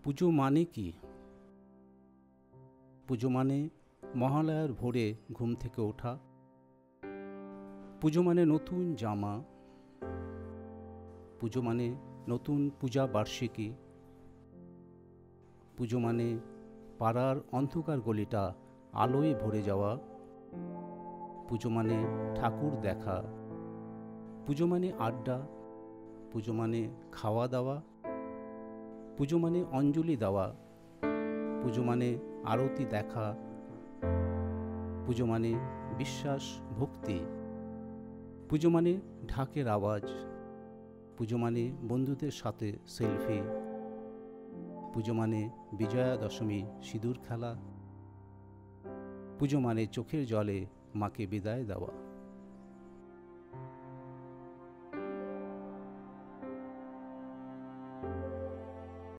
পুজো মানে কি? পুজো মানে মহালয়ার ভোরে ঘুম থেকে ওঠা। পুজো মানে নতুন জামা। পুজো মানে নতুন পূজা বার্ষিকী। পুজো মানে পাড়ার অন্ধকার গলিটা আলোয় ভরে যাওয়া। পুজো মানে ঠাকুর দেখা। পুজো মানে আড্ডা। পুজো মানে খাওয়া দাওয়া। পুজো মানে অঞ্জলি দেওয়া। পুজো মানে আরতি দেখা। পুজো মানে বিশ্বাস ভক্তি। পুজো মানে ঢাকের আওয়াজ। পুজো মানে বন্ধুদের সাথে সেলফি। পুজো মানে বিজয়া দশমী সিঁদুর খেলা। পুজো মানে চোখের জলে মাকে বিদায় দেওয়া।